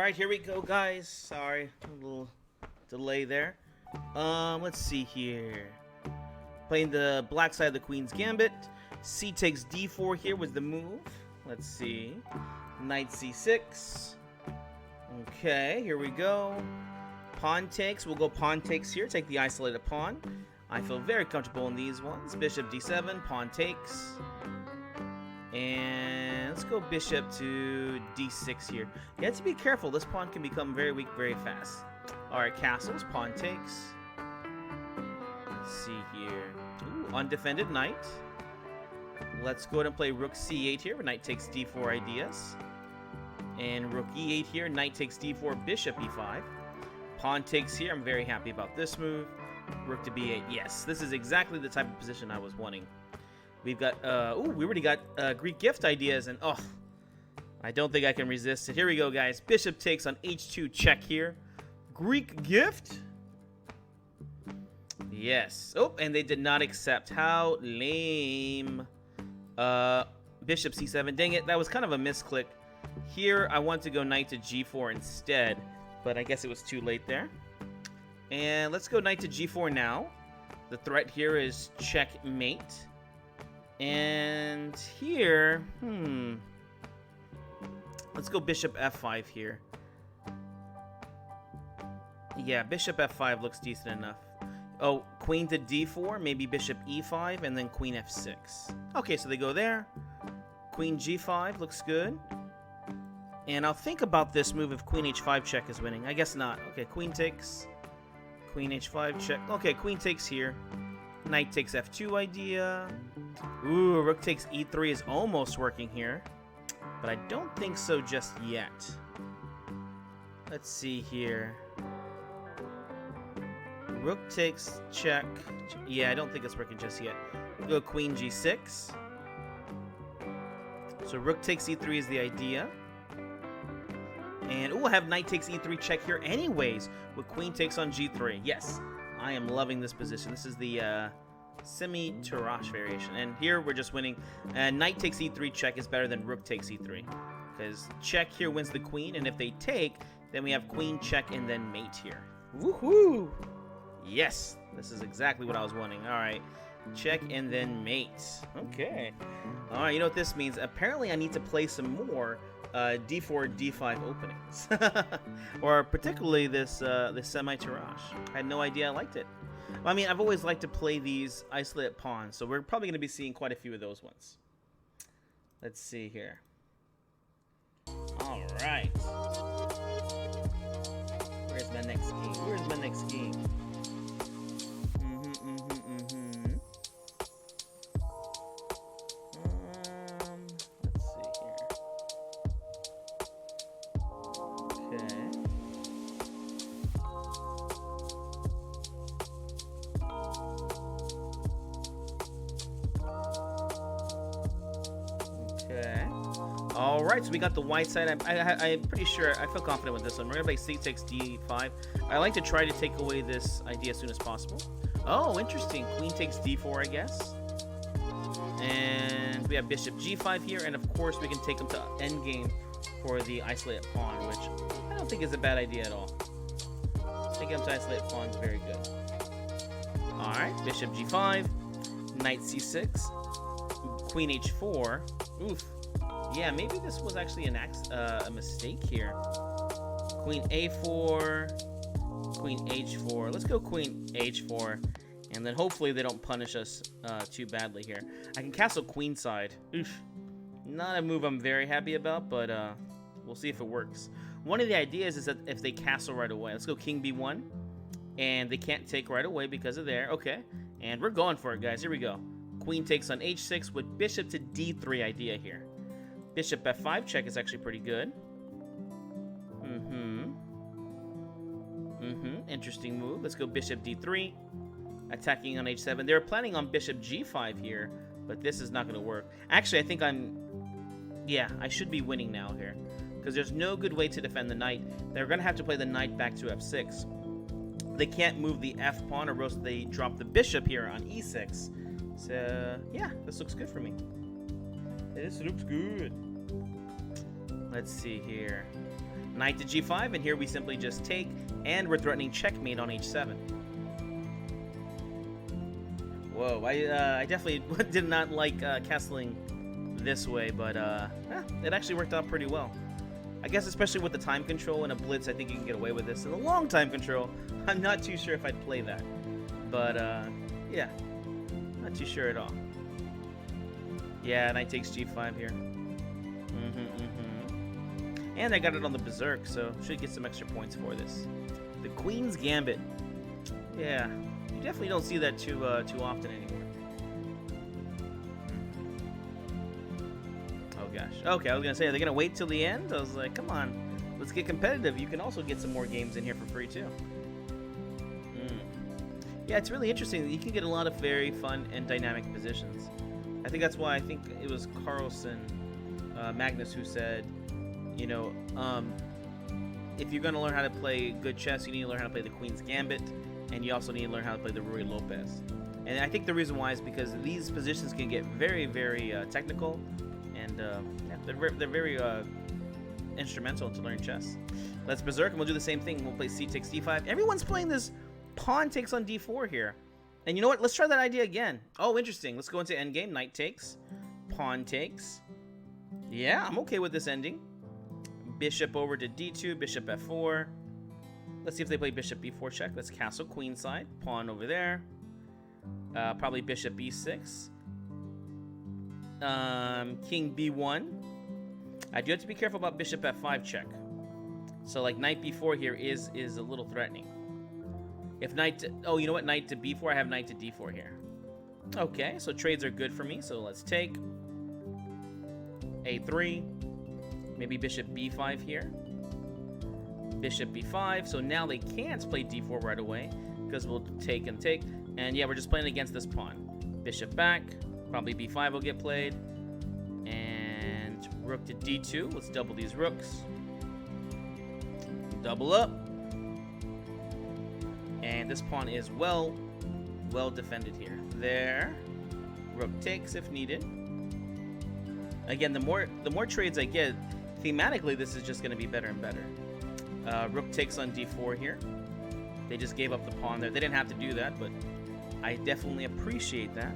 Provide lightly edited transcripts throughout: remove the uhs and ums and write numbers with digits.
Alright, here we go, guys. Sorry, a little delay there. Let's see here. Playing the black side of the Queen's Gambit. C takes D4 here was the move. Let's see. Knight C6. Okay, here we go. Pawn takes. We'll go pawn takes here. Take the isolated pawn. I feel very comfortable in these ones. Bishop D7. Pawn takes. And let's go bishop to D6 here. You have to be careful. This pawn can become very weak very fast. Alright, castles. Pawn takes. Let's see here. Ooh, undefended knight. Let's go ahead and play rook C8 here. Knight takes D4 ideas. And rook E8 here. Knight takes D4. Bishop E5. Pawn takes here. I'm very happy about this move. Rook to B8. Yes, this is exactly the type of position I was wanting. We've got, we already got Greek gift ideas, and oh, I don't think I can resist it. Here we go, guys. Bishop takes on H2 check here. Greek gift? Yes. Oh, and they did not accept. How lame. Bishop C7. Dang it, that was kind of a misclick. Here, I want to go knight to G4 instead, but I guess it was too late there. And let's go knight to G4 now. The threat here is checkmate. And here, let's go bishop F5 here. Yeah, bishop F5 looks decent enough. Oh, queen to D4, maybe bishop E5, and then queen F6. Okay, so they go there. Queen G5 looks good. And I'll think about this move if queen H5 check is winning. I guess not. Okay, queen takes. Queen H5 check. Okay, queen takes here. Knight takes F2 idea. Ooh, rook takes E3 is almost working here. But I don't think so just yet. Let's see here. Rook takes check. Yeah, I don't think it's working just yet. We'll go queen G6. So rook takes E3 is the idea. And, ooh, I have knight takes E3 check here anyways. With queen takes on G3. Yes, I am loving this position. This is the Semi-Tarrasch variation. And here we're just winning. Knight takes E3 check is better than rook takes E3. Because check here wins the queen. And if they take, then we have queen check and then mate here. Woohoo! Yes, this is exactly what I was wanting. All right. Check and then mate. Okay. All right, you know what this means? Apparently I need to play some more D4, D5 openings. Or particularly this Semi-Tarrasch. I had no idea I liked it. Well, I mean, I've always liked to play these isolated pawns, so we're probably going to be seeing quite a few of those ones. Let's see here. All right. Where's my next game? Where's my next game? Alright, so we got the white side. I'm pretty sure, I feel confident with this one. We're going to play C takes D5. I like to try to take away this idea as soon as possible. Oh, interesting. Queen takes D4, I guess. And we have bishop G5 here. And of course, we can take them to endgame for the isolated pawn, which I don't think is a bad idea at all. Taking them to isolated pawn is very good. Alright, bishop G5. Knight C6. Queen H4. Oof. Yeah, maybe this was actually a mistake here. Queen A4, Queen H4. Let's go Queen H4, and then hopefully they don't punish us too badly here. I can castle queenside. Oof. Not a move I'm very happy about, but we'll see if it works. One of the ideas is that if they castle right away, let's go King B1, and they can't take right away because of there. Okay, and we're going for it, guys. Here we go. Queen takes on H6 with bishop to D3 idea here. Bishop F5 check is actually pretty good. Interesting move. Let's go bishop D3. Attacking on H7. They were planning on bishop G5 here, but this is not going to work. Actually, I think I should be winning now here, because there's no good way to defend the knight. They're going to have to play the knight back to F6. They can't move the F pawn, or else they drop the bishop here on E6. So, yeah, this looks good for me. This looks good. Let's see here. Knight to g5, and here we simply just take, and we're threatening checkmate on h7. Whoa, I definitely did not like castling this way, but it actually worked out pretty well. I guess especially with the time control and a blitz, I think you can get away with this. And the long time control, I'm not too sure if I'd play that. But yeah, not too sure at all. Yeah, knight takes g5 here. And I got it on the berserk, so should get some extra points for this. The Queen's Gambit. Yeah, you definitely don't see that too often anymore. Oh gosh. Okay, I was gonna say, are they gonna wait till the end? I was like, come on, let's get competitive. You can also get some more games in here for free too. Yeah, it's really interesting. You can get a lot of very fun and dynamic positions. I think that's why I think it was Carlson, Magnus, who said, you know, if you're gonna learn how to play good chess, you need to learn how to play the Queen's Gambit, and you also need to learn how to play the Ruy Lopez. And I think the reason why is because these positions can get very, very technical, and yeah, they're very instrumental to learn chess. Let's berserk, and we'll do the same thing. We'll play c takes d5. Everyone's playing this pawn takes on d4 here. And you know what? Let's try that idea again. Oh, interesting. Let's go into endgame. Knight takes. Pawn takes. Yeah, I'm okay with this ending. Bishop over to d2. Bishop f4. Let's see if they play bishop b4 check. Let's castle queenside. Pawn over there. Probably bishop b6. King b1. I do have to be careful about bishop f5 check. So like knight b4 here is a little threatening. If knight to, oh, you know what? Knight to b4. I have knight to d4 here. Okay, so trades are good for me. So let's take a3. Maybe bishop b5 here. Bishop b5. So now they can't play d4 right away because we'll take and take. And yeah, we're just playing against this pawn. Bishop back. Probably b5 will get played. And rook to d2. Let's double these rooks. Double up. And this pawn is well defended here. There. Rook takes if needed. Again, the more trades I get, thematically this is just going to be better and better. Rook takes on d4 here. They just gave up the pawn there. They didn't have to do that, but I definitely appreciate that.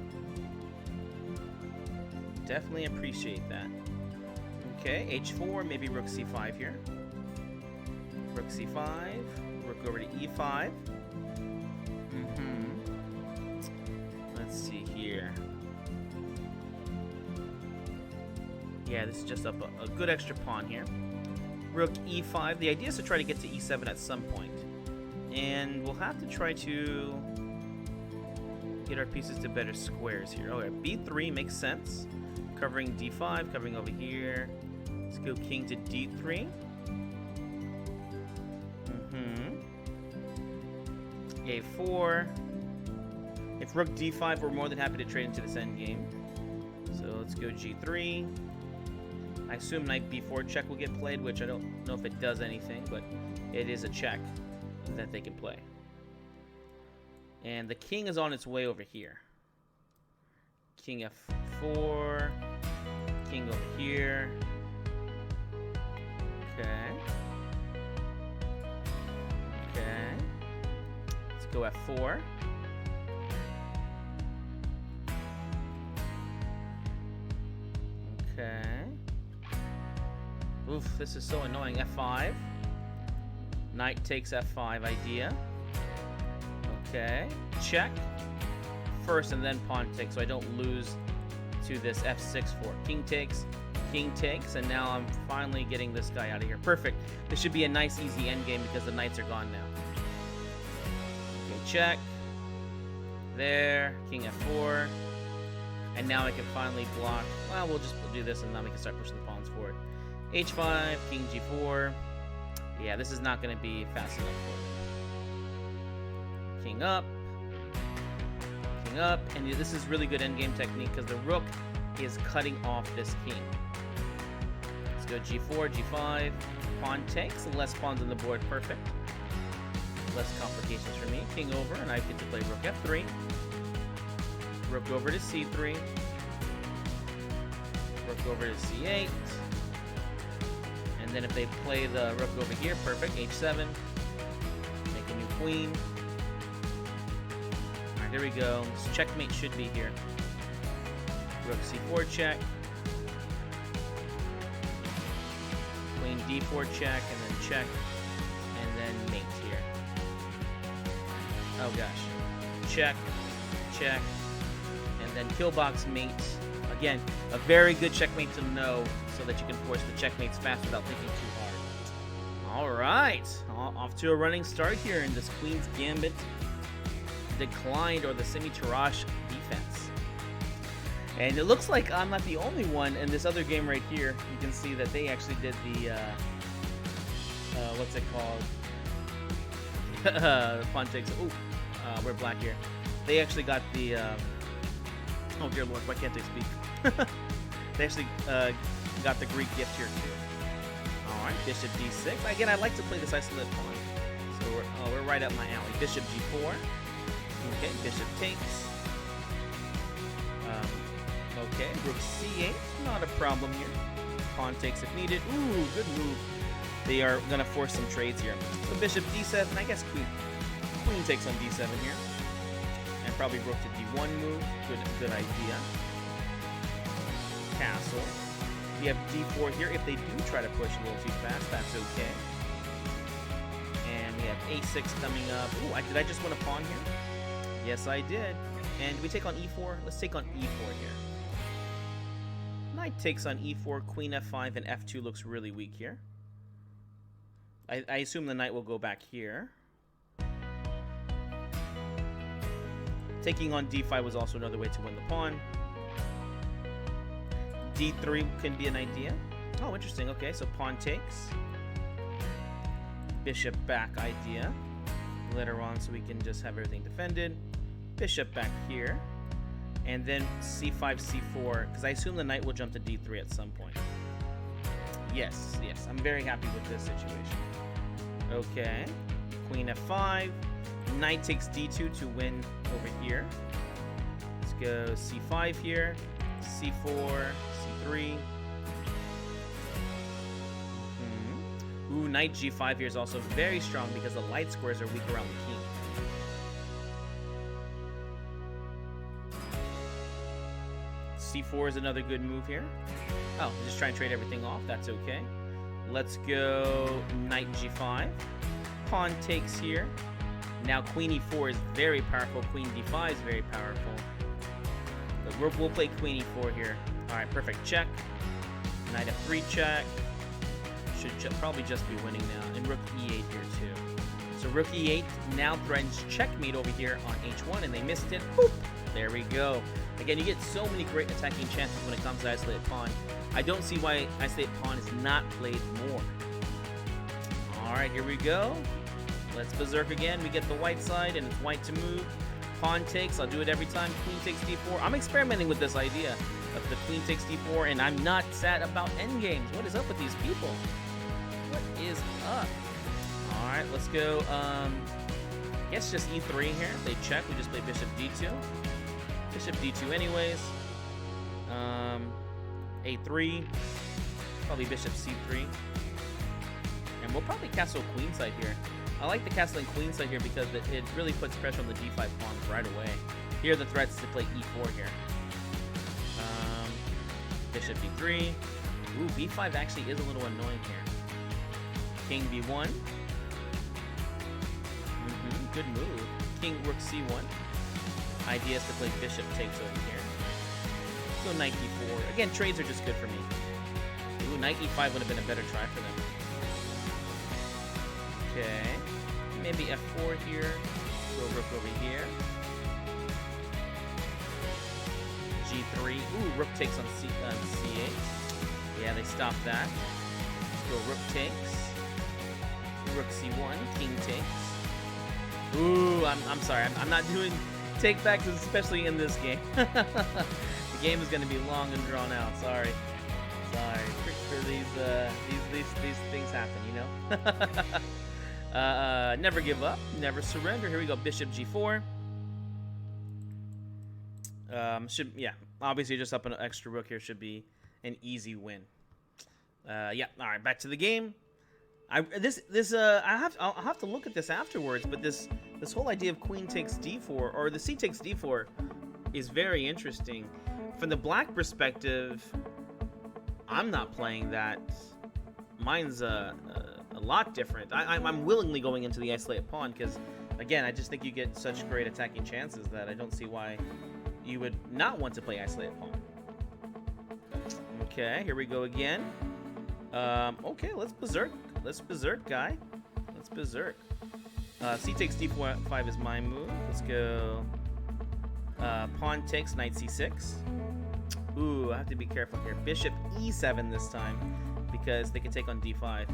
Definitely appreciate that. Okay, h4, maybe rook c5 here. Rook c5, rook over to e5. Let's see here. Yeah, this is just up a good extra pawn here. Rook e5. The idea is to try to get to e7 at some point. And we'll have to try to get our pieces to better squares here. Oh, yeah, b3 makes sense. Covering d5, covering over here. Let's go king to d3. a4. If rook d5, we're more than happy to trade into this endgame. So let's go g3. I assume knight b4 check will get played, which I don't know if it does anything, but it is a check that they can play. And the king is on its way over here. King f4. King over here. Okay. Okay. Let's go f4. Okay. Oof, this is so annoying. f5. Knight takes f5 idea. Okay. Check. First and then pawn takes, so I don't lose to this f6 fork. King takes, and now I'm finally getting this guy out of here. Perfect. This should be a nice, easy endgame because the knights are gone now. Okay, check. There. King f4. And now I can finally block. Well, we'll do this, and then we can start pushing the pawns forward. h5, king g4. Yeah, this is not going to be fast enough for me. King up. King up. And this is really good endgame technique because the rook is cutting off this king. Let's go g4, g5. Pawn takes. Less pawns on the board. Perfect. Less complications for me. King over, and I get to play rook f3. Rook over to c3. Rook over to c8. And And then if they play the rook over here, perfect. H7. Make a new queen. All right, there we go. This checkmate should be here. Rook C4 check. Queen D4 check, and then check, and then mate here. Oh gosh. Check, check, and then killbox mate. Again, a very good checkmate to know so that you can force the checkmates fast without thinking too hard. All right, off to a running start here in this Queen's Gambit declined, or the Semi-Tarrasch Defense. And it looks like I'm not the only one in this other game right here. You can see that they actually did the, what's it called? Pawn takes, we're black here. They actually got the, oh dear lord, why can't they speak? They actually got the Greek gift here too. Alright, bishop d6. Again, I like to play this isolated pawn. So we're right up my alley. Bishop g4. Okay, bishop takes. Okay, rook c8, not a problem here. Pawn takes if needed. Ooh, good move. They are going to force some trades here. So bishop d7, I guess queen takes on d7 here. And probably rook to d1 move. Good idea. Castle. We have d4 here. If they do try to push a little too fast, that's okay. And we have a6 coming up. Ooh, did I just win a pawn here? Yes, I did. And we take on e4. Let's take on e4 here. Knight takes on e4, queen f5, and f2 looks really weak here. I assume the knight will go back here. Taking on d5 was also another way to win the pawn. d3 can be an idea. Oh, interesting. Okay, so pawn takes. Bishop back idea. Later on, so we can just have everything defended. Bishop back here. And then c5, c4, because I assume the knight will jump to d3 at some point. Yes, yes, I'm very happy with this situation. Okay, queen f5, knight takes d2 to win over here. Let's go c5 here, c4, c3. Ooh, knight g5 here is also very strong because the light squares are weak around the king. c4 is another good move here. Oh, just try and trade everything off. That's okay. Let's go knight g5. Pawn takes here. Now queen e4 is very powerful. Queen d5 is very powerful. But we'll play queen e4 here. All right, perfect. Check. Knight f3 check. Should probably just be winning now. And rook e8 here too. So rook e8 now threatens checkmate over here on h1, and they missed it. Boop. There we go. Again, you get so many great attacking chances when it comes to isolated pawn. I don't see why isolated pawn is not played more. All right, here we go. Let's berserk again. We get the white side, and it's white to move. Pawn takes. I'll do it every time. Queen takes d4. I'm experimenting with this idea of the queen takes d4, and I'm not sad about endgames. What is up with these people? What is up? All right, let's go. I guess just e3 here. If they check, we just play bishop d2. Bishop d2 anyways. a3. Probably bishop c3. And we'll probably castle queenside here. I like the castling queenside here because it really puts pressure on the d5 pawns right away. Here are the threats to play e4 here. Bishop b3. Ooh, b5 actually is a little annoying here. King b1. Good move. King rook c1. Idea is to play bishop takes over here. Go knight e4. Again, trades are just good for me. Ooh, knight e5 would have been a better try for them. Okay. Maybe f4 here. Go rook over here. g3. Ooh, rook takes on c8. Yeah, they stopped that. Let's go rook takes. Rook c1. King takes. Ooh, I'm sorry. I'm not doing take backs, especially in this game. The game is going to be long and drawn out. Sorry. For these things happen, you know. Never give up, never surrender. Here we go. Bishop g4. Obviously just up an extra rook here should be an easy win. Yeah. All right, back to the game. I'll have to look at this afterwards, but this whole idea of queen takes d4 or the c takes d4 is very interesting. From the black perspective, I'm not playing that. Mine's a lot different. I'm willingly going into the isolated pawn because, again, I just think you get such great attacking chances that I don't see why you would not want to play isolated pawn. Okay, here we go again. Okay, let's berserk. Let's berserk, guy. Let's berserk. C takes d5 is my move. Let's go. Pawn takes knight c6. Ooh, I have to be careful here. Bishop e7 this time because they can take on d5.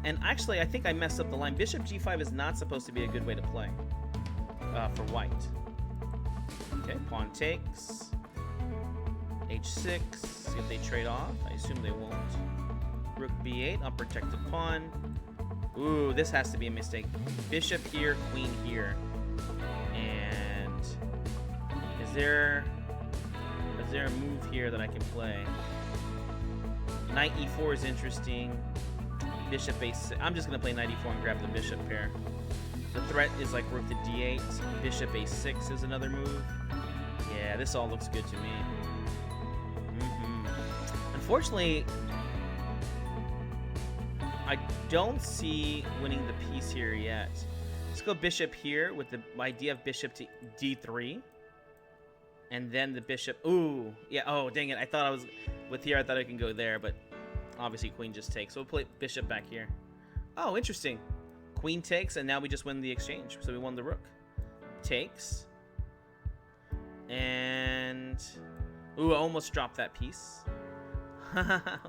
And actually, I think I messed up the line. Bishop g5 is not supposed to be a good way to play for white. Okay, pawn takes. h6. See if they trade off. I assume they won't. Rook b8, unprotected pawn. Ooh, this has to be a mistake. Bishop here, queen here. And is there a move here that I can play? Knight e4 is interesting. Bishop a6. I'm just going to play knight e4 and grab the bishop pair. The threat is like rook to d8. Bishop a6 is another move. Yeah, this all looks good to me. Unfortunately, I don't see winning the piece here yet. Let's go bishop here with the idea of bishop to d3. And then the bishop. Ooh, yeah. Oh, dang it. I thought I was with here. I thought I can go there, but obviously queen just takes. So we'll play bishop back here. Oh, interesting. Queen takes, and now we just win the exchange. So we won the rook. Takes. And ooh, I almost dropped that piece.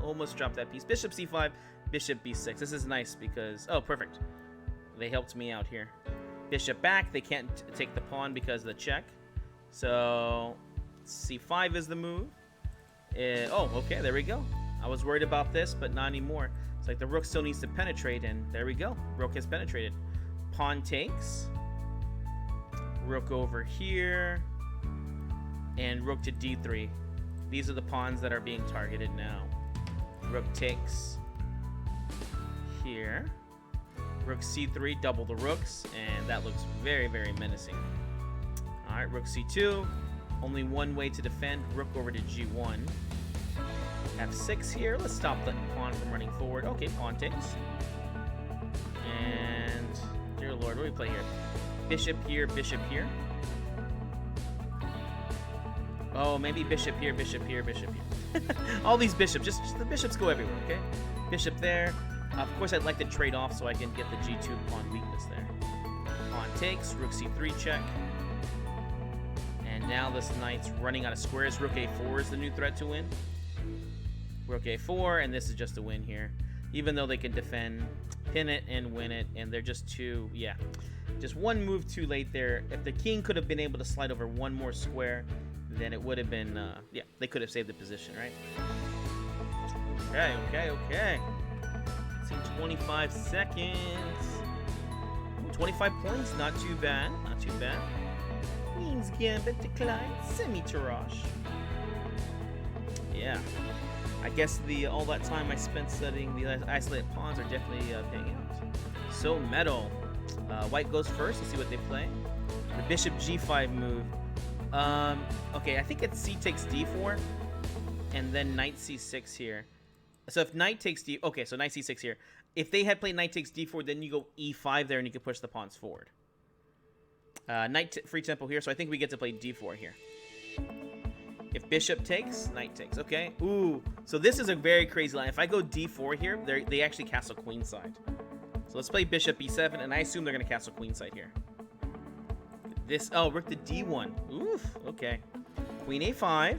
Almost dropped that piece. Bishop c5, bishop b6. This is nice because oh, perfect. They helped me out here. Bishop back. They can't take the pawn because of the check. So c5 is the move. Oh, okay, there we go. I was worried about this, but not anymore. It's like the rook still needs to penetrate, and there we go. Rook has penetrated. Pawn takes. Rook over here. And rook to d3. These are the pawns that are being targeted now. Rook takes here. Rook c3, double the rooks, and that looks very, very menacing. All right, rook c2. Only one way to defend. Rook over to g1. f6 here. Let's stop the pawn from running forward. Okay, pawn takes. And dear lord, what do we play here? Bishop here, bishop here. Oh, maybe bishop here, bishop here, bishop here. All these bishops, just the bishops go everywhere, okay? Bishop there. Of course, I'd like to trade off so I can get the g2 pawn weakness there. Pawn takes, rook c3 check. And now this knight's running out of squares. Rook a4 is the new threat to win. Rook a4, and this is just a win here. Even though they can defend, pin it, and win it, and they're just too, yeah. Just one move too late there. If the king could have been able to slide over one more square, then it would have been, yeah, they could have saved the position, right? Okay. Let's see, 25 seconds. Ooh, 25 points, not too bad, not too bad. Queen's Gambit declined, Semi-Tarrasch. Yeah, I guess all that time I spent studying the isolated pawns are definitely paying out. So metal. White goes first. Let's see what they play. The bishop g5 move. Okay, I think it's c takes d4, and then knight c6 here. So if knight takes okay, so knight c6 here. If they had played knight takes d4, then you go e5 there, and you can push the pawns forward. Knight free tempo here, so I think we get to play d4 here. If bishop takes, knight takes. Okay. Ooh, so this is a very crazy line. If I go d4 here, they actually castle queenside. So let's play bishop e7, and I assume they're going to castle queenside here. This, oh, rook to d1. Oof, okay. Queen a5.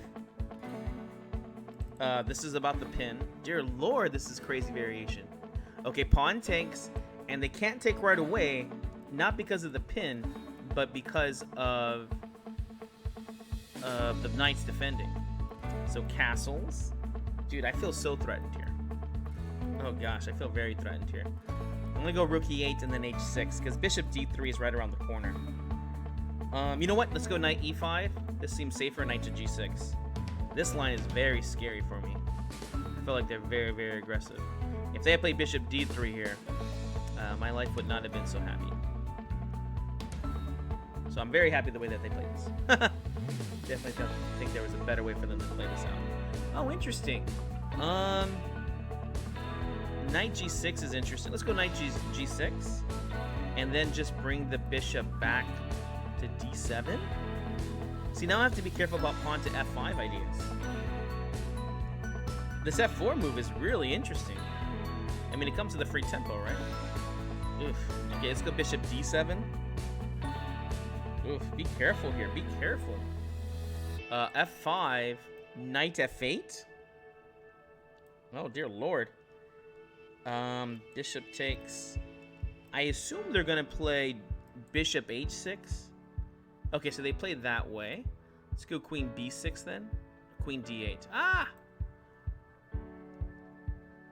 This is about the pin. Dear lord, this is crazy variation. Okay, pawn takes, and they can't take right away, not because of the pin, but because of the knights defending. So castles. Dude, I feel so threatened here. Oh gosh, I feel very threatened here. I'm gonna go rook e8 and then h6, because bishop d3 is right around the corner. You know what? Let's go knight e5. This seems safer, knight to g6. This line is very scary for me. feel like they're very, very aggressive. If they had played bishop d3 here, my life would not have been so happy. So I'm very happy the way that they played this. Definitely don't think there was a better way for them to play this out. Oh, interesting. Knight g6 is interesting. Let's go knight g6. And then just bring the bishop back to d7. See, now I have to be careful about pawn to f5 ideas. This f4 move is really interesting. I mean, it comes to the free tempo, right? Oof. Okay, let's go bishop d7. Oof, be careful here. Be careful. F5, knight f8. Oh, dear lord. Bishop takes. I assume they're going to play bishop h6. Okay, so they played that way. Let's go queen b6 then. Queen d8. Ah!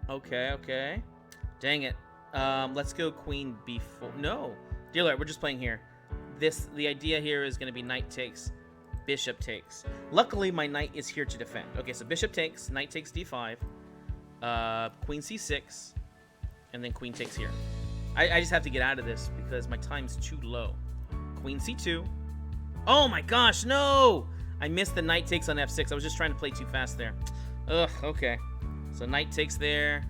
Okay, okay. Dang it. Let's go queen b4. No. Dear lord, we're just playing here. The idea here is going to be knight takes, bishop takes. Luckily, my knight is here to defend. Okay, so bishop takes, knight takes d5, queen c6, and then queen takes here. I just have to get out of this because my time's too low. Queen c2. Oh my gosh, no! I missed the knight takes on f6. I was just trying to play too fast there. Ugh, okay. So knight takes there.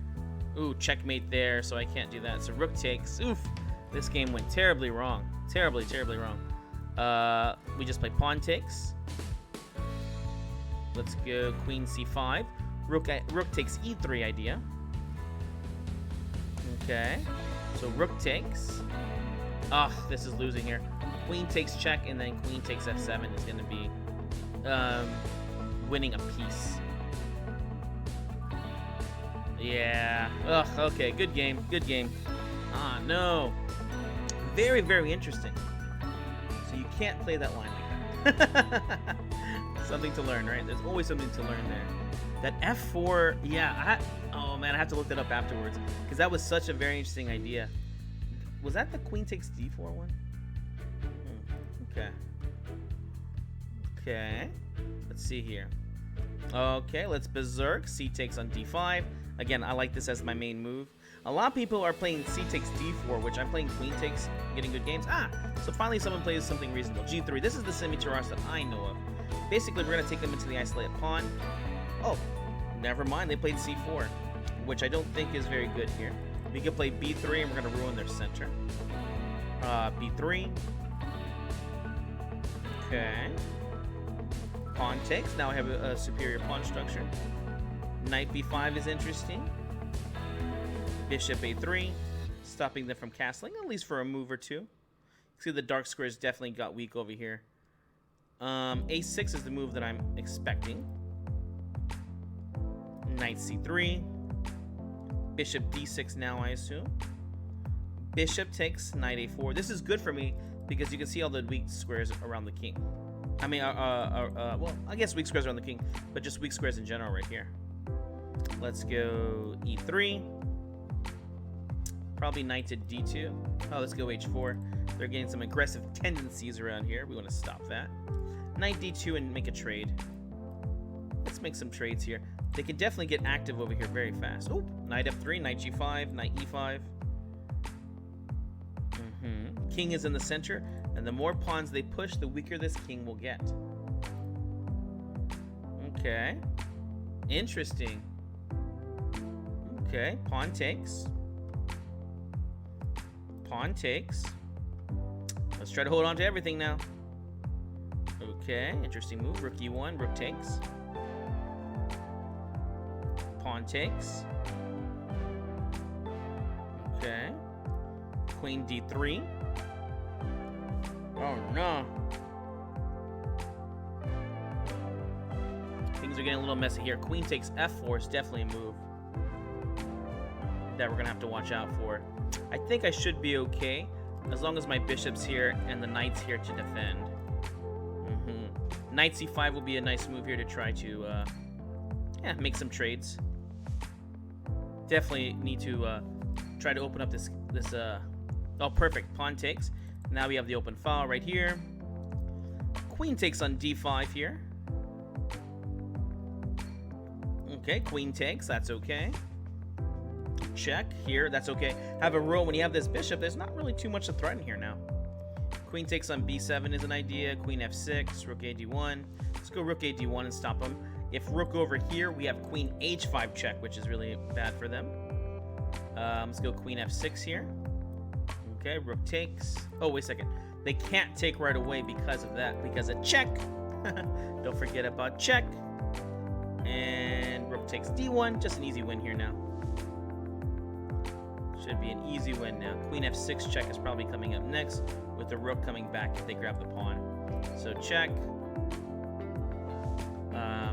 Ooh, checkmate there, so I can't do that. So rook takes. Oof, this game went terribly wrong. Terribly, terribly wrong. We just play pawn takes. Let's go queen c5. Rook takes e3 idea. Okay. So rook takes. Ah, this is losing here. Queen takes check, and then queen takes f7 is going to be winning a piece. Yeah. Ugh, okay. Good game. Good game. Ah, no. Very, very interesting. So you can't play that line like that. Something to learn, right? There's always something to learn there. That f4, yeah. Oh, man, I have to look that up afterwards. Because that was such a very interesting idea. Was that the queen takes d4 one? Okay. Okay. Let's see here. Okay, let's berserk. C takes on d5. Again, I like this as my main move. A lot of people are playing c takes d4, which I'm playing queen takes, getting good games. Ah, so finally someone plays something reasonable. g3. This is the Semi-Tarrasch that I know of. Basically, we're going to take them into the isolated pawn. Oh, never mind. They played c4, which I don't think is very good here. We could play b3, and we're going to ruin their center. b3. Okay. Pawn takes. Now I have a superior pawn structure. Knight b5 is interesting. Bishop a3, stopping them from castling, at least for a move or two. See, the dark squares definitely got weak over here. A6 is the move that I'm expecting. Knight c3. Bishop d6 now, I assume. Bishop takes, knight a4. This is good for me because you can see all the weak squares around the king. I mean, well, I guess weak squares around the king, but just weak squares in general right here. Let's go e3. Probably knight to d2. Oh, let's go h4. They're getting some aggressive tendencies around here. We want to stop that. Knight d2 and make a trade. Let's make some trades here. They can definitely get active over here very fast. Oh, knight f3, knight g5, knight e5. King is in the center, and the more pawns they push, the weaker this king will get. Okay. Interesting. Okay, pawn takes. Pawn takes. Let's try to hold on to everything now. Okay, interesting move. Rook e1, rook takes. Pawn takes. Okay. Queen d3. Oh no. Things are getting a little messy here. Queen takes f4 is definitely a move that we're gonna have to watch out for. I think I should be okay as long as my bishop's here and the knight's here to defend. Knight c5 will be a nice move here to try to make some trades. Definitely need to try to open up this oh, perfect. Pawn takes. Now we have the open file right here. Queen takes on d5 here. Okay, queen takes. That's okay. Check here. That's okay. Have a row. When you have this bishop, there's not really too much to threaten here now. Queen takes on b7 is an idea. Queen f6. Rook a d1. Let's go rook a d1 and stop him. If rook over here, we have queen h5 check, which is really bad for them. Let's go queen f6 here. Okay, rook takes. Oh, wait a second. They can't take right away because of that. Because of check. Don't forget about check. And rook takes d1. Just an easy win here now. Should be an easy win now. Queen f6 check is probably coming up next, with the rook coming back if they grab the pawn. So check.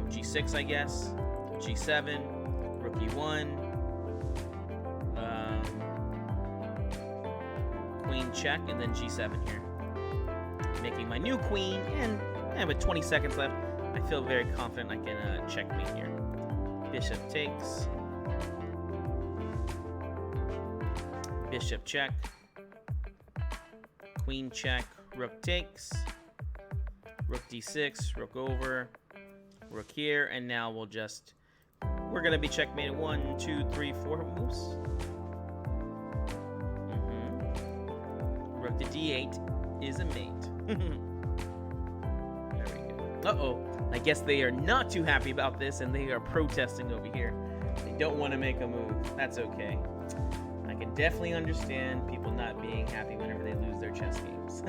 G6, I guess. G7. Rook e1. Queen check, and then g7 here. Making my new queen, and with 20 seconds left, I feel very confident I can checkmate here. Bishop takes. Bishop check. Queen check. Rook takes. Rook d6. Rook over. Rook here, and now we're gonna be checkmated 1, 2, 3, 4 moves. Rook to d8 is a mate. There we go. Uh-oh. I guess they are not too happy about this, and they are protesting over here. They don't want to make a move. That's okay. I can definitely understand people not being happy whenever they lose their chess games.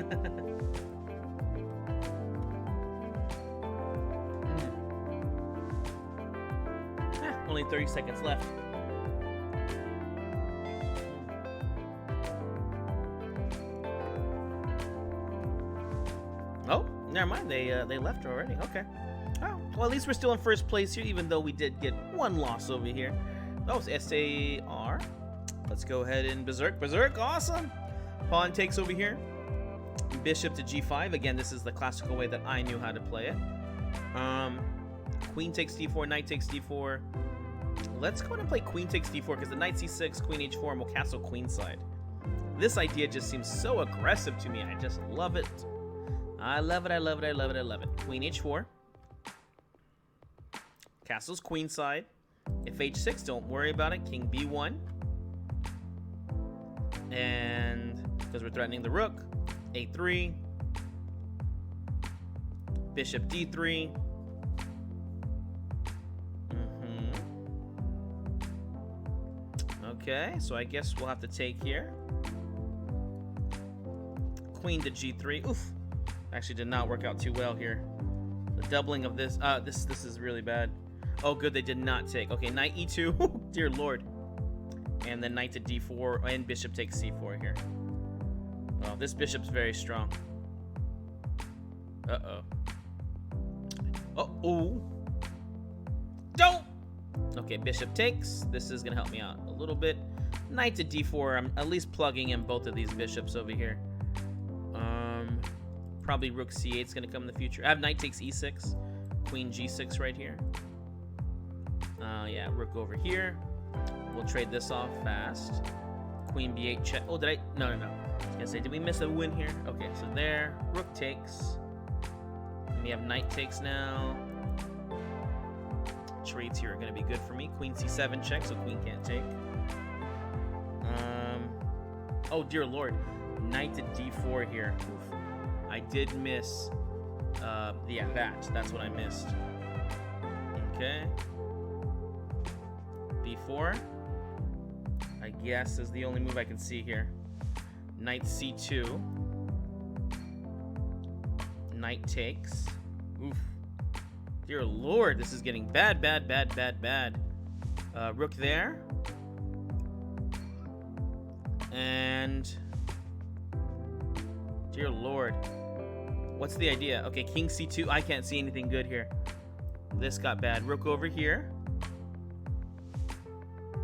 Only 30 seconds left. Oh, never mind. They left already. Okay. Oh, well, at least we're still in first place here, even though we did get one loss over here. That was SAR. Let's go ahead and berserk. Berserk, awesome. Pawn takes over here. Bishop to g5. Again, this is the classical way that I knew how to play it. Queen takes d4. Knight takes d4. Let's go ahead and play queen takes d4 because the knight c6, queen h4, and we'll castle queenside. This idea just seems so aggressive to me. I just love it. I love it, I love it, I love it, I love it. Queen h4. Castles queenside. If h6, don't worry about it. King b1. And because we're threatening the rook, a3. Bishop d3. Okay, so I guess we'll have to take here. Queen to g3. Oof. Actually did not work out too well here. The doubling of this. This is really bad. Oh, good, they did not take. Okay, knight e2. Dear lord. And then knight to d4 and bishop takes c4 here. Oh, this bishop's very strong. Uh-oh. Uh-oh. Don't! Okay, bishop takes. This is gonna help me out a little bit. Knight to d4. I'm at least plugging in both of these bishops over here. Probably rook c8 is gonna come in the future. I have knight takes e6. Queen g6 right here. Yeah, rook over here. We'll trade this off fast. Queen b8 check. Oh, did I? No. I was gonna say, did we miss a win here? Okay, so there. Rook takes. And we have knight takes now. Trades here are going to be good for me. Queen c7 check, so queen can't take. Oh, dear lord. Knight to d4 here. Oof. I did miss. Yeah, that's what I missed. Okay. b4. I guess is the only move I can see here. Knight c2. Knight takes. Oof. Dear lord, this is getting bad. Rook there. And dear lord. What's the idea? Okay, king c2. I can't see anything good here. This got bad. Rook over here.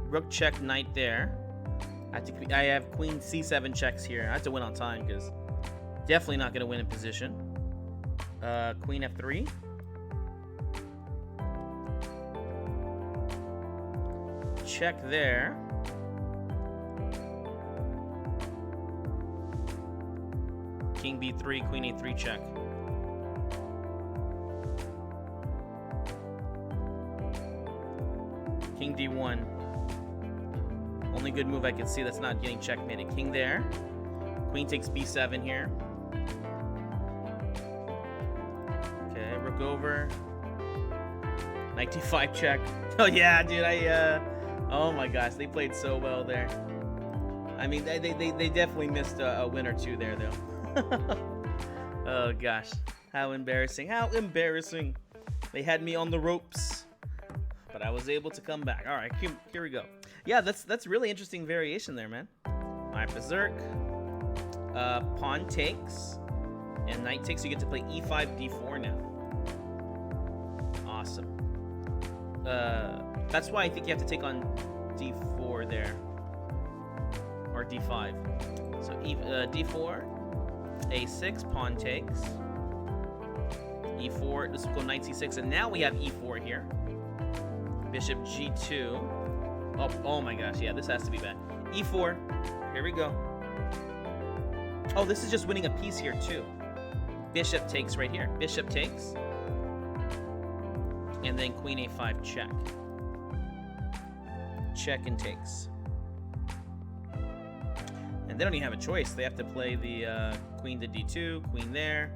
Rook check, knight there. I have queen c7 checks here. I have to win on time because definitely not going to win in position. Queen f3. Check there. King b3, queen a3 check. King D1. Only good move I can see that's not getting checkmated. King there. Queen takes B7 here. Okay, rook over. Knight D5 check. Oh yeah, dude, oh my gosh, they played so well there. I mean, they definitely missed a win or two there, though. Oh gosh, how embarrassing, how embarrassing. They had me on the ropes, but I was able to come back. All right, here we go. Yeah, that's really interesting variation there, man. All right, berserk. Pawn takes, and knight takes. You get to play E5, D4 now. Awesome. That's why I think you have to take on D4 there, or D5. So D4, A6, pawn takes. E4. This will go knight C6, and now we have E4 here. Bishop G2. Oh my gosh, yeah, this has to be bad. E4. Here we go. Oh, this is just winning a piece here too. Bishop takes right here. Bishop takes. And then queen A5 check. Check and takes. And they don't even have a choice. They have to play the queen to D2, queen there.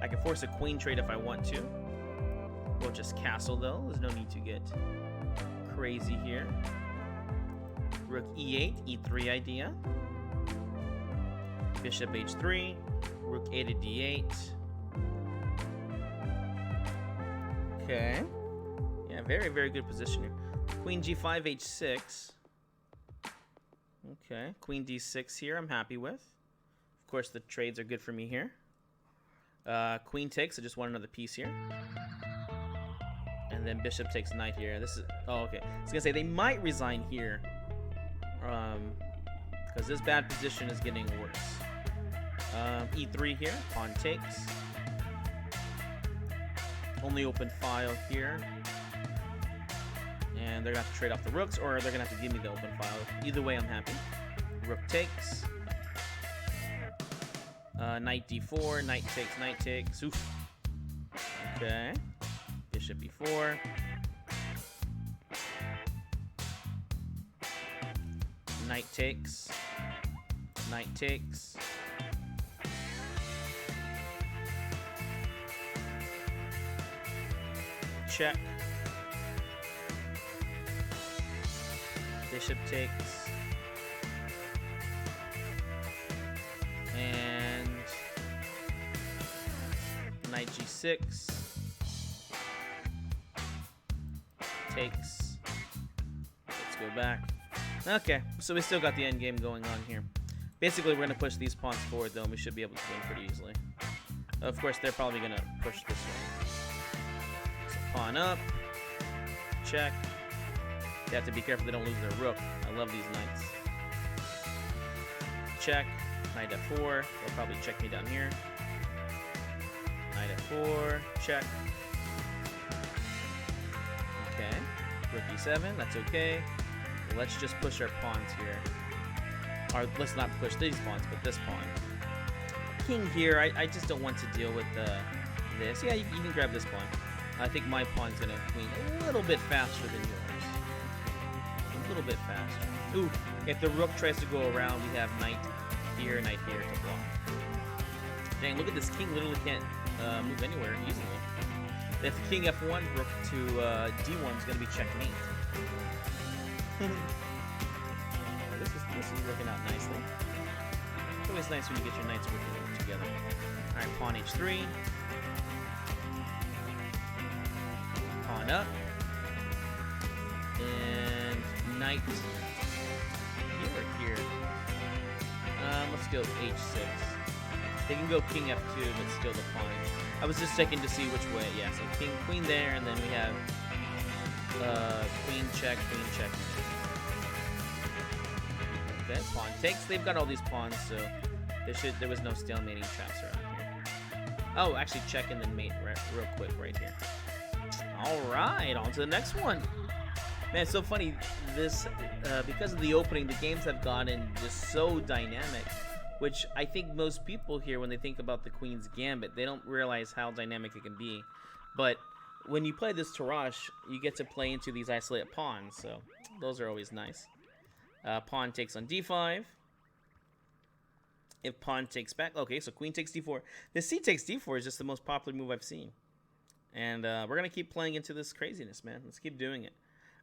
I can force a queen trade if I want to. We'll just castle though. There's no need to get crazy here. Rook E8, E3 idea. Bishop H3, Rook A to D8. Okay. Yeah, very, very good position here. Queen G5, H6. Okay. Queen D6 here, I'm happy with. Of course, the trades are good for me here. Queen takes, I just want another piece here. And then bishop takes knight here. This is, oh, okay. I was gonna say, they might resign here. Because this bad position is getting worse. E3 here, pawn takes. Only open file here. And they're gonna have to trade off the rooks, or they're gonna have to give me the open file. Either way, I'm happy. Rook takes. Knight D4, knight takes. Oof. Okay. Bishop E4. Knight takes. Knight takes. Check. Bishop takes. And knight G6. Takes. Let's go back. Okay, so we still got the end game going on here. Basically, we're going to push these pawns forward, though, and we should be able to win pretty easily. Of course, they're probably going to push this way. So pawn up. Check. They have to be careful they don't lose their rook. I love these knights. Check. Knight F4. They'll probably check me down here. Knight F4. Check. Okay. Rook E7. That's okay. Let's just push our pawns here. Or let's not push these pawns, but this pawn. King here, I just don't want to deal with this. Yeah, you can grab this pawn. I think my pawn's going to queen a little bit faster than yours. A little bit faster. Ooh, if the rook tries to go around, we have knight here to block. Dang, look at this king literally can't move anywhere easily. If king F1, rook to D1 is going to be checkmate. This is working out nicely. It's always nice when you get your knights working together. Alright, pawn H3. Pawn up. And knight here or here. Let's go H6. They can go king F2, but still the pawn. I was just checking to see which way. Yeah, so king, queen there, and then we have queen check, queen check. Okay, pawn takes. They've got all these pawns, so there was no stalemating traps around here. Oh, actually check and then mate real quick right here. All right, on to the next one. Man, it's so funny. This because of the opening, the games have gotten just so dynamic, which I think most people here, when they think about the Queen's Gambit, they don't realize how dynamic it can be. But when you play this Tarrasch, you get to play into these isolated pawns, so those are always nice. Pawn takes on d5. If pawn takes back, okay, so queen takes d4. The c takes d4 is just the most popular move I've seen. And we're going to keep playing into this craziness, man. Let's keep doing it.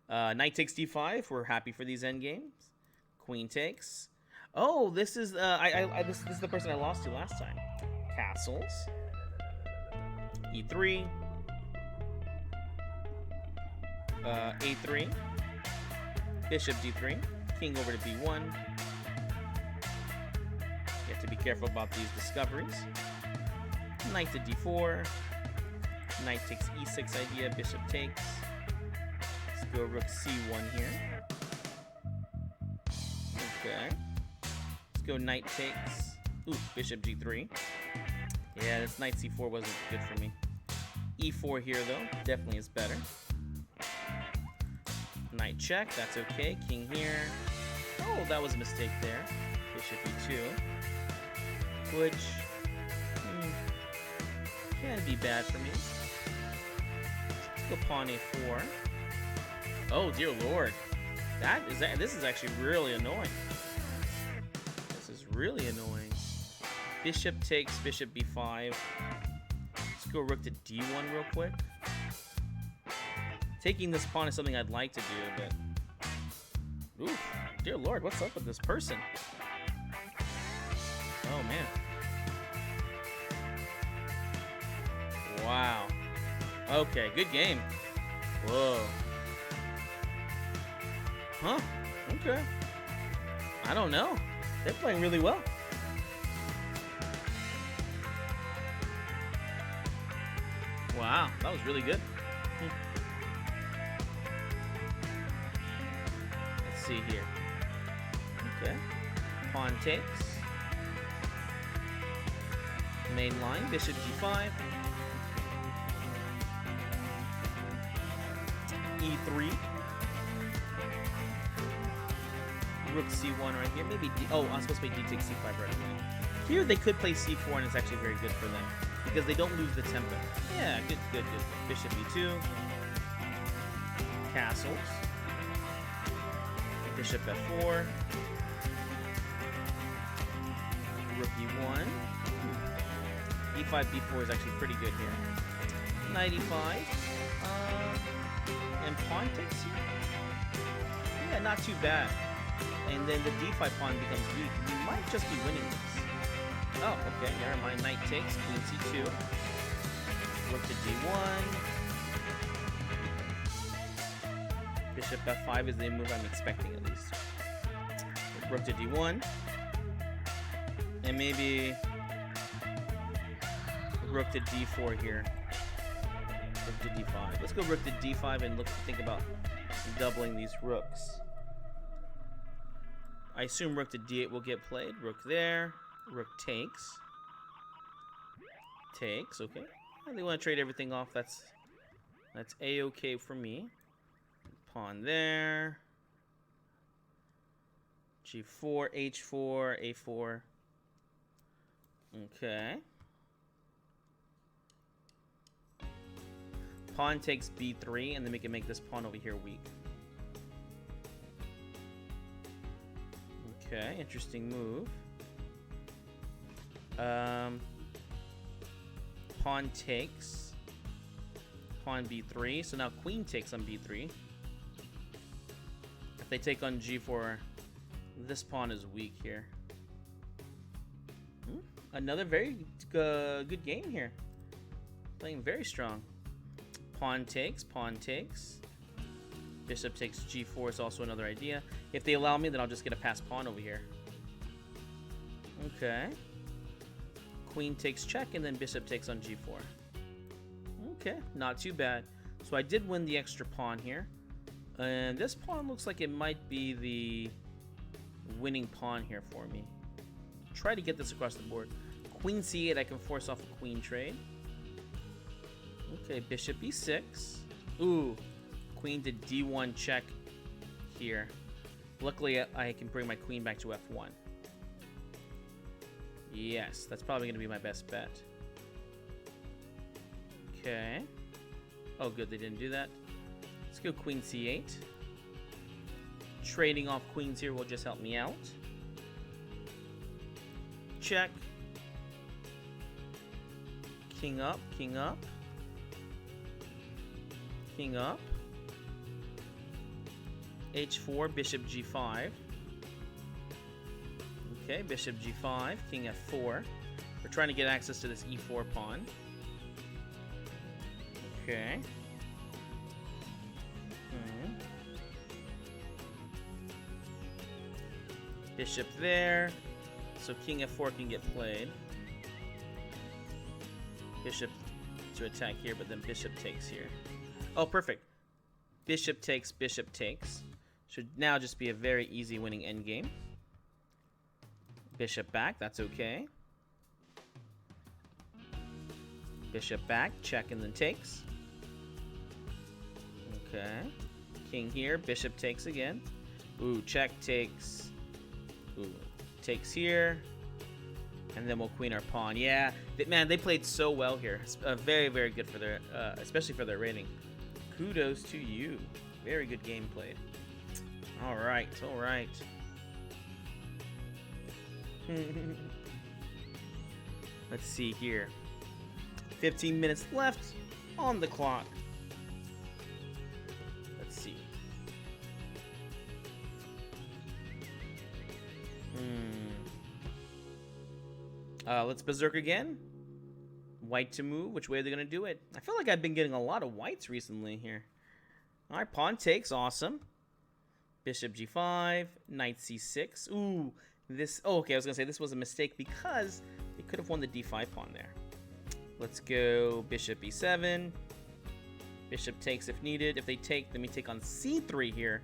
Knight takes d5. We're happy for these endgames. Queen takes. Oh, this is this is the person I lost to last time. Castles. e3. a3. Bishop d3. King over to b1. You have to be careful about these discoveries. Knight to d4. Knight takes e6 idea. Bishop takes. Let's go rook c1 here. Okay. Let's go knight takes. Ooh, bishop g3. Yeah, this knight c4 wasn't good for me. e4 here, though. Definitely is better. Knight check. That's okay. King here. Oh, that was a mistake there. Bishop e2. Which can be bad for me. Let's go pawn a4. Oh, dear lord. This is actually really annoying. This is really annoying. Bishop takes, bishop b5. Let's go rook to d1 real quick. Taking this pawn is something I'd like to do, but... Oof, dear lord, what's up with this person? Oh, man. Wow. Okay, good game. Whoa. Huh, okay. I don't know. They're playing really well. Wow, that was really good. Let's see here. Okay. Pawn takes. Main line, bishop g5. e3. Rook c1 right here. Maybe D. Oh, I'm supposed to play d takes c5 right away. Here they could play c4 and it's actually very good for them because they don't lose the tempo. Yeah, good, good, good. Bishop e2. Castles. Bishop f4. Rook e1. e5, b4 is actually pretty good here. Knight e5. And pawn takes here. Yeah, not too bad. And then the d5 pawn becomes weak. You might just be winning this. Oh, okay. Never mind. Knight takes. Queen c2. Rook to d1. Bishop f5 is the move I'm expecting at least. Rook to d1. And maybe rook to d4 here. Rook to d5. Let's go rook to d5 and think about doubling these rooks. I assume rook to d8 will get played. Rook there. Rook takes. Takes, okay. They want to trade everything off. That's a-okay for me. Pawn there. g4, h4, a4. Okay. Pawn takes b3, and then we can make this pawn over here weak. Okay, interesting move. Pawn takes. Pawn b3. So now queen takes on b3. If they take on g4, this pawn is weak here. Another very good game here. Playing very strong. Pawn takes, pawn takes. Bishop takes g4 is also another idea. If they allow me, then I'll just get a passed pawn over here. Okay. Queen takes check, and then bishop takes on g4. Okay, not too bad. So I did win the extra pawn here. And this pawn looks like it might be the winning pawn here for me. Try to get this across the board. Queen c8, I can force off a queen trade. Okay, bishop e6. Ooh, queen to d1 check here. Luckily, I can bring my queen back to f1. Yes, that's probably going to be my best bet. Okay. Oh, good, they didn't do that. Let's go queen c8. Trading off queens here will just help me out. Check. King up, king up. King up. H4, bishop g5. Okay, bishop g5, king f4. We're trying to get access to this e4 pawn. Okay. Bishop there. So king f4 can get played. Bishop to attack here, but then bishop takes here. Oh, perfect. Bishop takes, bishop takes. Should now just be a very easy winning endgame. Bishop back, that's okay. Bishop back, check and then takes. Okay. King here, bishop takes again. Ooh, check takes. Ooh, takes here. And then we'll queen our pawn. Yeah, man, they played so well here. Very, very good for their, especially for their rating. Kudos to you. Very good game played. All right, all right. Let's see here. 15 minutes left on the clock. Let's see. Let's berserk again. White to move. Which way are they going to do it? I feel like I've been getting a lot of whites recently here. All right, pawn takes. Awesome. Bishop g5. Knight c6. Ooh, this... Oh, okay, I was going to say this was a mistake because they could have won the d5 pawn there. Let's go bishop e7. Bishop takes if needed. If they take, then we take on c3 here.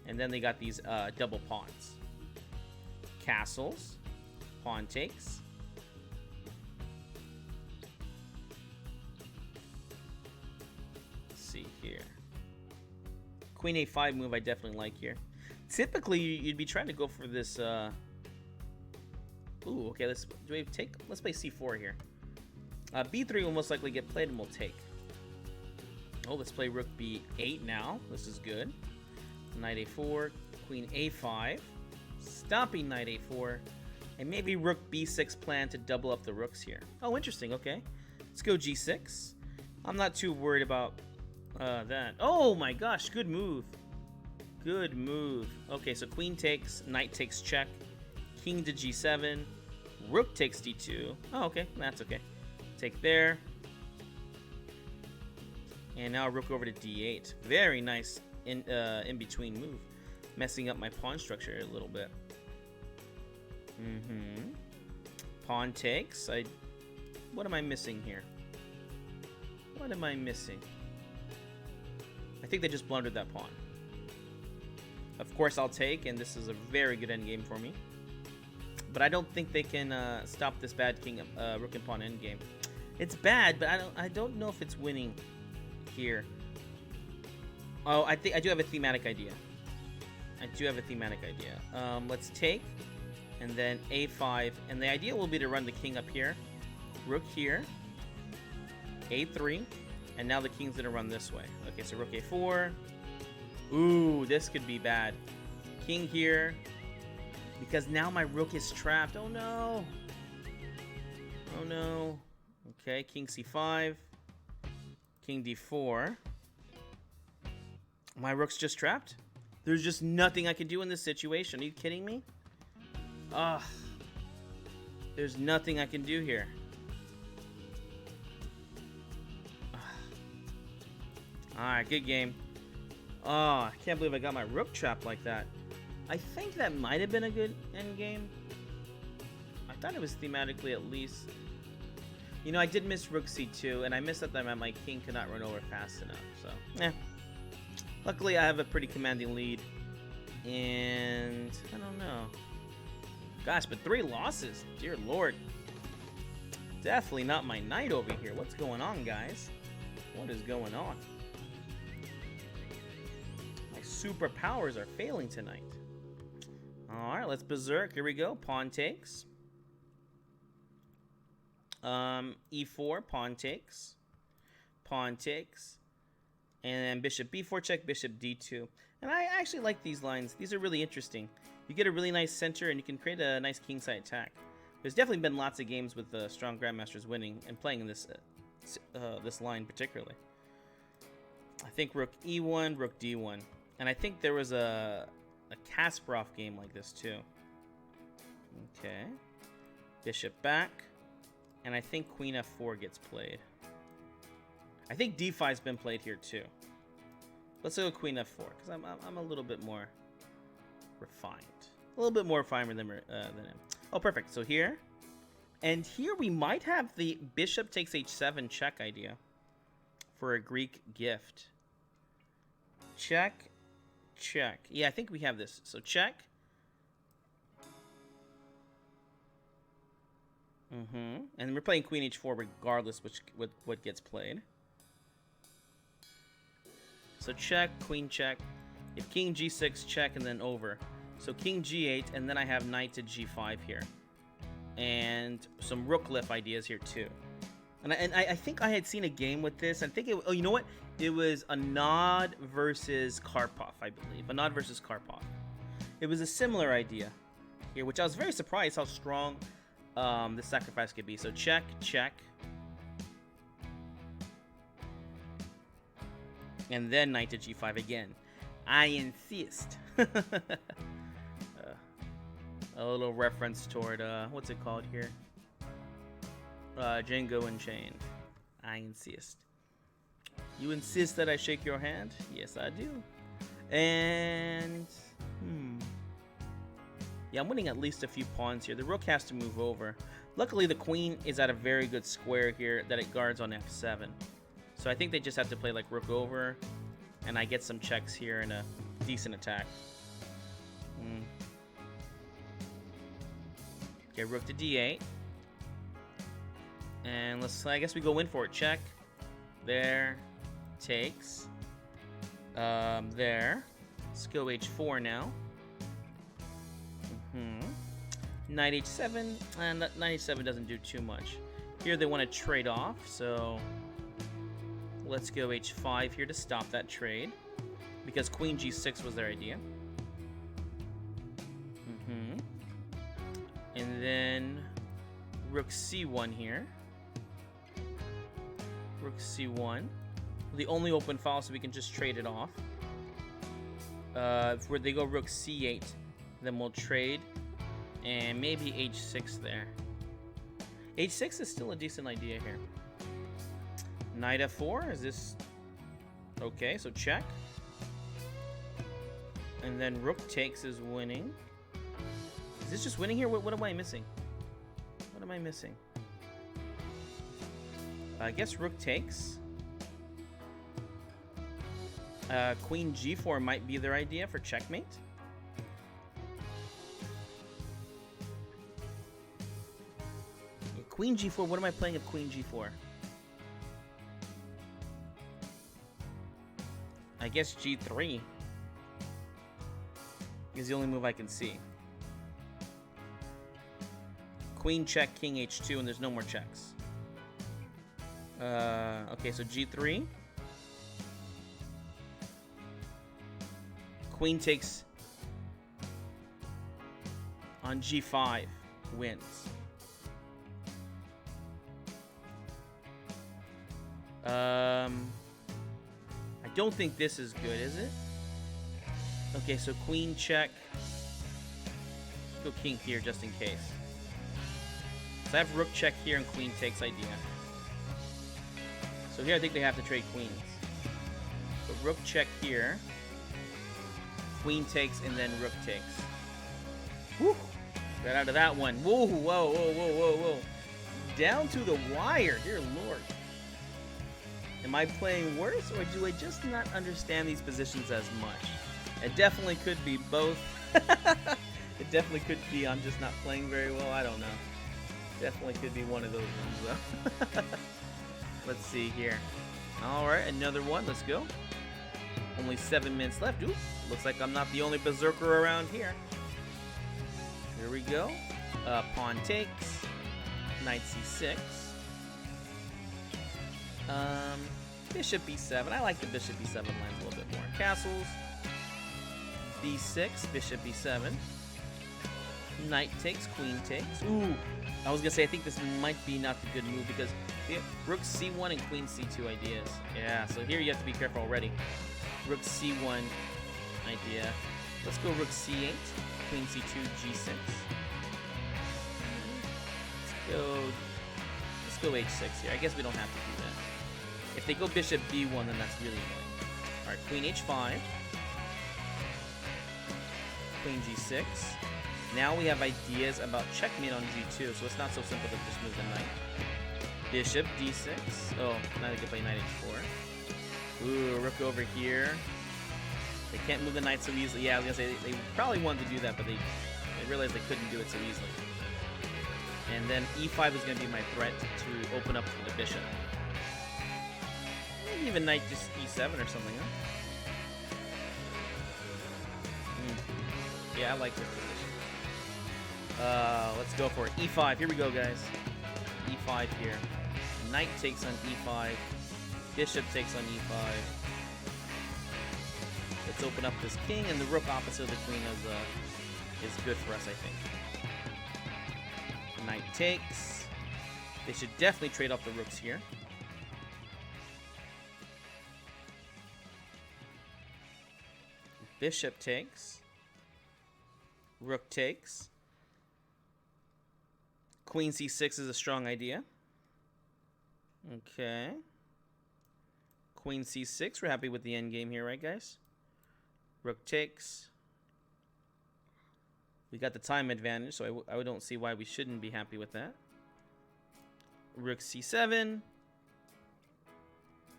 And then they got these double pawns. Castles. Pawn takes. See here. Queen a5 move I definitely like here. Typically you'd be trying to go for this ooh, okay, let's play c4 here. B3 will most likely get played and we'll take. Oh, let's play rook b8 now. This is good. Knight a4, queen a5, stopping knight a4, and maybe rook b6 plan to double up the rooks here. Oh, interesting. Okay, let's go g6. I'm not too worried about that. Oh my gosh, good move. Good move. Okay, so queen takes, knight takes check, king to g7, rook takes d2. Oh, okay, that's okay. Take there. And now rook over to d8. Very nice in between move. Messing up my pawn structure a little bit. Pawn takes. What am I missing here? What am I missing? I think they just blundered that pawn. Of course I'll take, and this is a very good endgame for me. But I don't think they can stop this bad king rook and pawn endgame. It's bad, but I don't know if it's winning here. Oh, I think I do have a thematic idea. Let's take, and then a5, and the idea will be to run the king up here, rook here, a3, and now the king's gonna run this way. Okay, so rook a4. Ooh, this could be bad. King here, because now my rook is trapped. Oh no. Oh no. Okay, king c5, king d4. My rook's just trapped. There's just nothing I can do in this situation. Are you kidding me? Ugh. There's nothing I can do here. Alright, good game. Oh, I can't believe I got my rook trapped like that. I think that might have been a good endgame. I thought it was thematically at least. You know, I did miss rook c2, and I missed that my king could not run over fast enough. So, luckily, I have a pretty commanding lead. And I don't know. Gosh, but 3 losses. Dear Lord. Definitely not my knight over here. What's going on, guys? What is going on? My superpowers are failing tonight. Alright, let's berserk. Here we go. Pawn takes. E4, pawn takes. Pawn takes. And then bishop b4 check, bishop d2. And I actually like these lines. These are really interesting. You get a really nice center, and you can create a nice kingside attack. There's definitely been lots of games with strong grandmasters winning and playing in this this line particularly. I think rook e1, rook d1. And I think there was a Kasparov game like this too. Okay. Bishop back. And I think queen f4 gets played. I think d5's been played here too. Let's go queen f4 because I'm a little bit more refined. A little bit more refined than him. Oh, perfect. So here. And here we might have the bishop takes h7 check idea for a Greek gift. Check. Check. Yeah, I think we have this. So check. And we're playing queen h4 regardless what gets played. So check, queen check. If king g6, check, and then over. So king g8, and then I have knight to g5 here. And some rook lift ideas here too. And I think I had seen a game with this. I think it, oh, you know what? It was Anod versus Karpov, I believe. Anod versus Karpov. It was a similar idea here, which I was very surprised how strong this sacrifice could be. So check, check. And then knight to g5 again. I insist. A little reference toward, what's it called here? Django Unchained. I insist. You insist that I shake your hand? Yes, I do. And, yeah, I'm winning at least a few pawns here. The rook has to move over. Luckily, the queen is at a very good square here that it guards on f7. So I think they just have to play like rook over, and I get some checks here and a decent attack. Okay, rook to d8. And I guess we go in for it. Check. There. Takes. There. Let's go h4 now. Knight h7. And knight h7 doesn't do too much. Here they want to trade off, so let's go h5 here to stop that trade. Because queen g6 was their idea. And then rook c1 here. Rook c1. The only open file, so we can just trade it off. Where they go rook c8, then we'll trade. And maybe h6 there. h6 is still a decent idea here. Knight f4, is this... Okay, so check. And then rook takes is winning. Is this just winning here? What am I missing? What am I missing? I guess rook takes. Queen g4 might be their idea for checkmate. Queen g4, what am I playing of queen g4? I guess g3 is the only move I can see. Queen check, king h2, and there's no more checks. Okay, so g3. Queen takes on g5, wins. I don't think this is good, is it? Okay, so queen check. Let's go king here just in case. So I have rook check here and queen takes idea. So here I think they have to trade queens. So rook check here. Queen takes and then rook takes. Woo! Got out of that one. Whoa, whoa, whoa, whoa, whoa, whoa. Down to the wire, dear lord. Am I playing worse, or do I just not understand these positions as much? It definitely could be both. It definitely could be I'm just not playing very well. I don't know. Definitely could be one of those ones, though. Let's see here. All right, another one. Let's go. Only 7 minutes left. Ooh, looks like I'm not the only berserker around here. Here we go. Pawn takes. Knight c6. Bishop b7. I like the bishop b7 lines a little bit more. Castles. b6. Bishop b7. Knight takes. Queen takes. Ooh. I was going to say, I think this might be not the good move because rook c1 and queen c2 ideas. Yeah, so here you have to be careful already. Rook c1 idea. Let's go rook c8. Queen c2, g6. Let's go h6 here. I guess we don't have to do that. If they go bishop b1, then that's really annoying. Alright, queen h5. Queen g6. Now we have ideas about checkmate on g2, so it's not so simple to just move the knight. Bishop d6. Oh, now they can play knight h4. Ooh, rook over here. They can't move the knight so easily. Yeah, I was gonna say they probably wanted to do that, but they realized they couldn't do it so easily. And then e5 is gonna be my threat to open up for the bishop. Maybe even knight just e7 or something, huh? Yeah, I like this position. Let's go for it. e5. Here we go, guys. e5 here. Knight takes on e5. Bishop takes on e5. Let's open up this king, and the rook opposite of the queen is good for us, I think. Knight takes. They should definitely trade off the rooks here. Bishop takes. Rook takes. Queen c6 is a strong idea. Okay. Queen c6. We're happy with the endgame here, right, guys? Rook takes. We got the time advantage, so I don't see why we shouldn't be happy with that. Rook c7.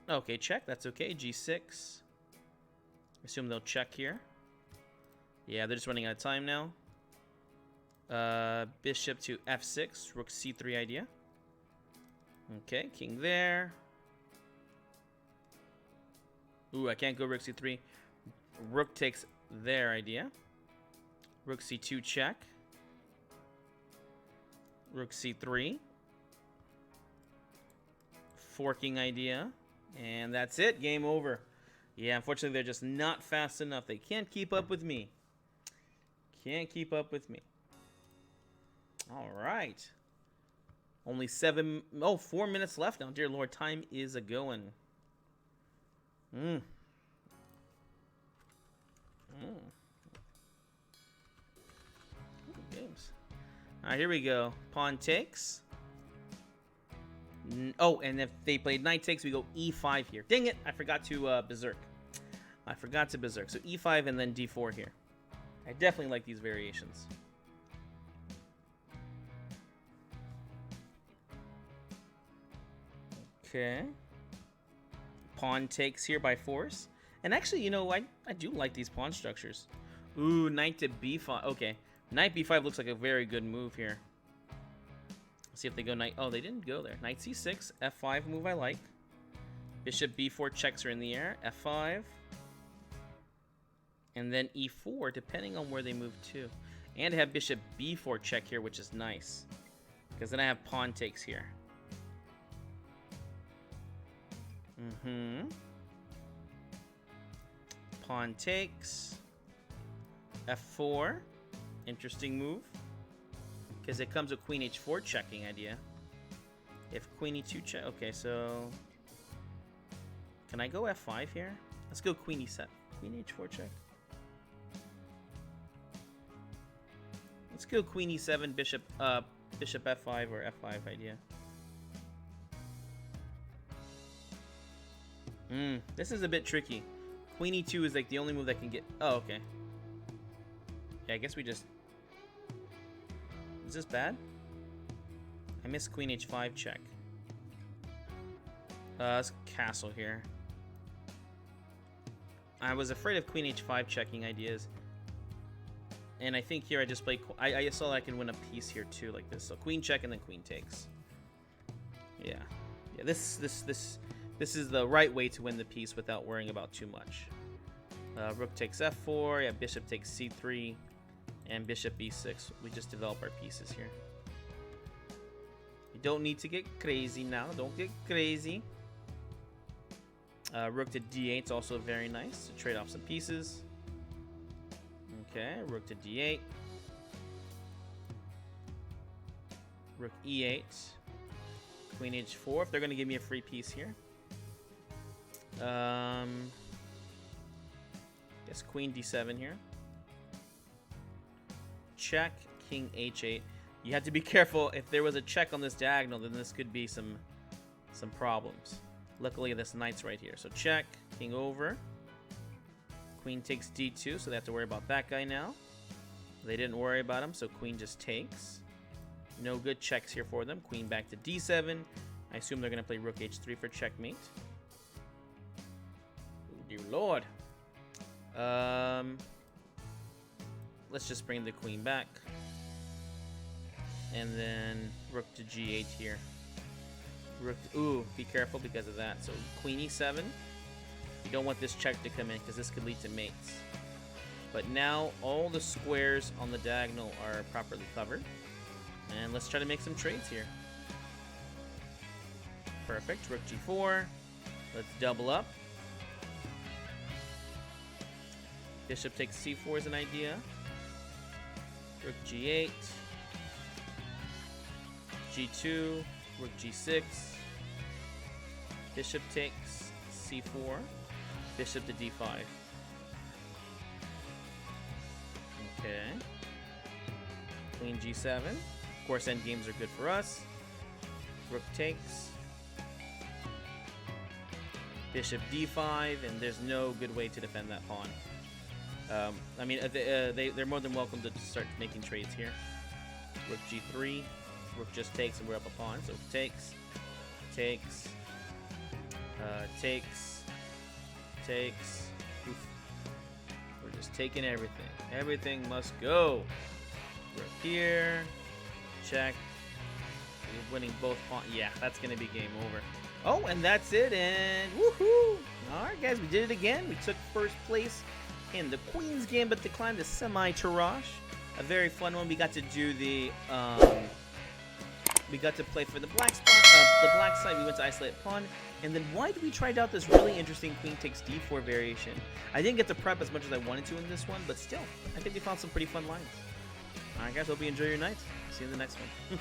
Okay, check. That's okay. g6. Assume they'll check here. Yeah, they're just running out of time now. Bishop to f6. Rook c3 idea. Okay, king there. Ooh, I can't go rook c3. Rook takes their idea. Rook c2 check. Rook c3. Forking idea. And that's it. Game over. Yeah, unfortunately, they're just not fast enough. They can't keep up with me. Can't keep up with me. All right. Only 4 minutes left now. Dear Lord, time is a-going. Games. All right, here we go. Pawn takes. Oh, and if they played knight takes, we go e5 here. Dang it! I forgot to berserk. I forgot to berserk. So e5 and then d4 here. I definitely like these variations. Okay. Pawn takes here by force. And actually, you know, I do like these pawn structures. Ooh, knight to b5. Okay. Knight b5 looks like a very good move here. Let's see if they go knight. Oh, they didn't go there. Knight c6. f5 move I like. Bishop b4 checks are in the air. f5. And then e4, depending on where they move to. And I have bishop b4 check here, which is nice. Because then I have pawn takes here. Pawn takes. f4. Interesting move. Because it comes with queen h4 checking idea. If queen e2 check. Okay, so. Can I go f5 here? Let's go queen e7. Queen h4 check. Let's go queen e7, bishop f5 or f5 idea. This is a bit tricky. Queen e2 is like the only move that can get... Oh, okay. Yeah, I guess we just... Is this bad? I missed queen h5 check. Let's castle here. I was afraid of queen h5 checking ideas. And I think here I just play... I saw I can win a piece here too, like this. So queen check and then queen takes. Yeah. Yeah, this is the right way to win the piece without worrying about too much. Rook takes f4. Yeah, bishop takes c3. And bishop b6. We just develop our pieces here. You don't need to get crazy now. Don't get crazy. Rook to d8 is also very nice to trade off some pieces. Okay, rook to d8. Rook e8. Queen h4 if they're going to give me a free piece here. Guess queen d7 here. Check, king h8. You have to be careful. If there was a check on this diagonal, then this could be some problems. Luckily, this knight's right here. So check, king over. Queen takes d2, so they have to worry about that guy now. They didn't worry about him, so queen just takes. No good checks here for them. Queen back to d7. I assume they're going to play rook h3 for checkmate. Oh, dear lord. Let's just bring the queen back. And then rook to g8 here. Rook to, ooh, be careful because of that. So queen e7. You don't want this check to come in because this could lead to mates. But now all the squares on the diagonal are properly covered. And let's try to make some trades here. Perfect. Rook g4. Let's double up. Bishop takes c4 is an idea. Rook g8. g2. Rook g6. Bishop takes c4. Bishop to d5. Okay. Queen g7. Of course, endgames are good for us. Rook takes. Bishop d5, and there's no good way to defend that pawn. I mean, they're more than welcome to start making trades here. Rook g3. Rook just takes, and we're up a pawn. So takes, takes, takes, takes. Oof. We're just taking everything. Everything must go. Rook here. Check. We're winning both pawns. Yeah, that's going to be game over. Oh, and that's it. And woohoo! All right, guys, we did it again. We took first place in the Queen's Gambit to climb the Semi-Tarrasch. A very fun one. We got to do the we got to play for the black spot, the black side. We went to isolate pawn, and then why did we try out this really interesting queen takes d4 variation? I didn't get to prep as much as I wanted to in this one, but still, I think we found some pretty fun lines. All right, guys, hope you enjoy your night. See you in the next one.